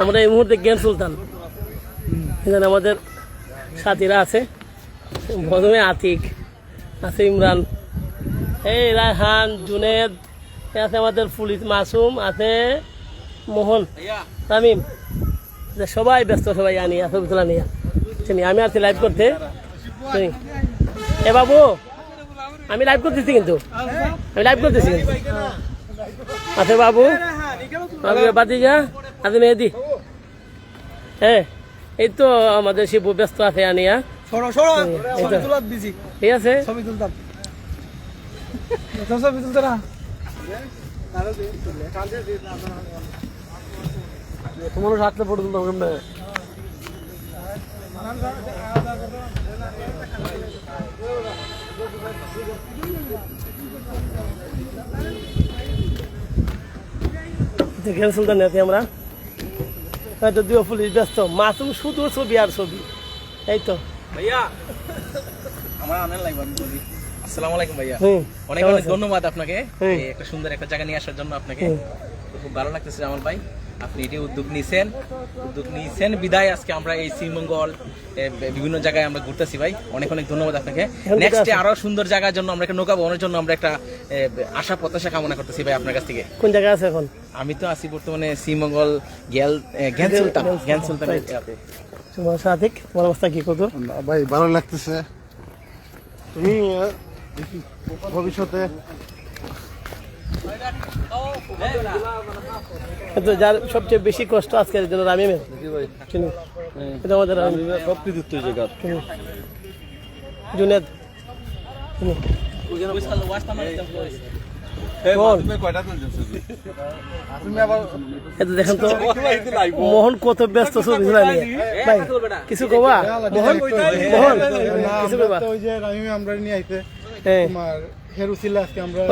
আমরা এই মুহূর্তে জ্ঞান সুলতান, এখানে আমাদের সাথীরা আছে, প্রথমে আতিক আছে, ইমরান, এই রায়হান, জুনেদ আছে, আমাদের পুলিশ মাসুম আছে, মোহন, তামিম, সবাই ব্যস্ত, সবাই আনি ছবি তোলা নিয়ে চিনি। আমি আছি লাইভ করতে। এ বাবু, আমি লাইভ করতেছি, কিন্তু আমি লাইভ করতেছি কিন্তু আছে বাবু, বাদিজা আছে, মেহেদি। হ্যাঁ, এই তো আমাদের শিবু ব্যস্ত আছে আনিয়া, ঠিক আছে। তোমার হাতলে ফটো তুলতাম কেমনে? জ্ঞান সুলতান আছি আমরা, হয়তো দুই পুলিশ ব্যস্ত, মাসুম শুধু ছবি আর ছবি। এই তো ভাইয়া, আমার আনন্দ লাগবে। আমি বলি আসসালামু আলাইকুম ভাইয়া, অনেক অনেক ধন্যবাদ আপনাকে একটা সুন্দর একটা জায়গা নিয়ে আসার জন্য। আপনাকে খুব ভালো লাগতেছে জামাল ভাই, আপনি এটি উদ্যোগ নিয়েছেন বিদায় আজকে আমরা এই শ্রীমঙ্গল বিভিন্ন জায়গায় আমরা ঘুরতেছি ভাই। অনেক অনেক ধন্যবাদ আপনাকে। নেক্সটে আরো সুন্দর জায়গার জন্য আমরা একটা নৌকা ভ্রমণের জন্য আমরা একটা আশা প্রত্যাশা কামনা করতেছি ভাই আপনার কাছ থেকে। কোন জায়গায় আছে এখন? আমি তো আছি বর্তমানে শ্রীমঙ্গল জ্ঞান সুলতান। তোমার সাথে তোমার অবস্থা কি করতো? ভাই ভালো লাগতেছে। তুমি ভবিষ্যতে যার সবচেয়ে বেশি কষ্ট আজকের জন্য রামিমের, এটা আমাদের সব কৃতিত্ব জায়গা। জুনেদ, দেখেন তো মোহন কত ব্যস্ত ছবি তোলা নিয়ে। ভাই কিছু কবা মোহন? মোহন কিছু কবা?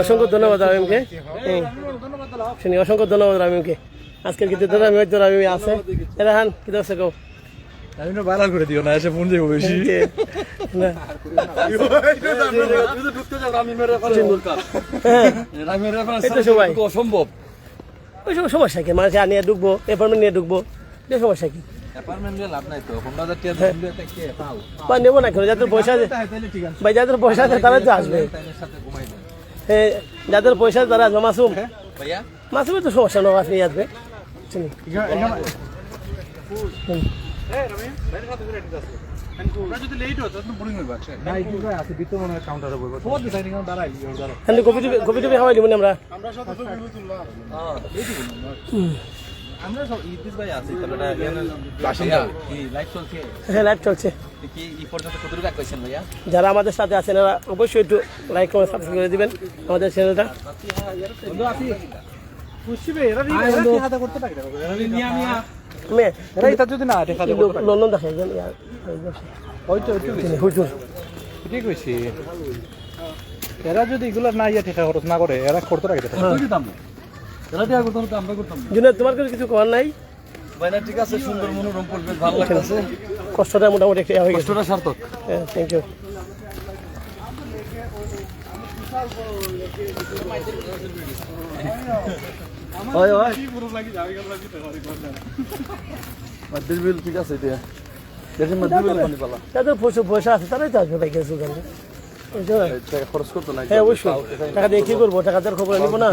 অসংখ্য ধন্যবাদ রামিমকে, শুনি অসংখ্য ধন্যবাদ রামিমকে। আজকের কিন্তু রামিম আছে। রাহান কি দর্শক ভাইরাল করে দিও না, এসে ফোন দেবো বেশি। সবাই অসম্ভব, ওই সময় সমস্যা কি, মানুষ নিয়ে ঢুকবো, অ্যাপার্টমেন্ট নিয়ে ঢুকবো, যে সমস্যা কি? নেবো না কেন? যাদের পয়সা আছে ভাই, যাদের পয়সা আছে তারাই তো আসবে। হ্যাঁ, যাদের পয়সা আছে তারা আসবে। মাসুমের তো সমস্যা নয়, আপনি আসবে। কপি টপি খাওয়াই দিব আমরা। হ্যাঁ, লাইভ চলছে। যারা আমাদের সাথে আছেন এরা অবশ্যই একটু লাইক করে সাবস্ক্রাইব করে দিবেন আমাদের চ্যানেলটা। লন্ডন দেখে এরা যদি এগুলো না ইয়া ঠেকা খরচ না করে, এরা করতে রাখে। তোমার কিছু করার নাই? ঠিক আছে, সুন্দর মনোরম পরিবেশ, ভালো লাগতেছে। কষ্টটা মোটামুটি কষ্টটা সার্থক। Thank you. ঠিক আছে, যাদের প্রচুর পয়সা আছে তারাই তো আসবে ভাই। খরচ করতে নাই। হ্যাঁ, অবশ্যই টাকা দিয়ে কি করবো? টাকা দেওয়ার খবর নিবো না।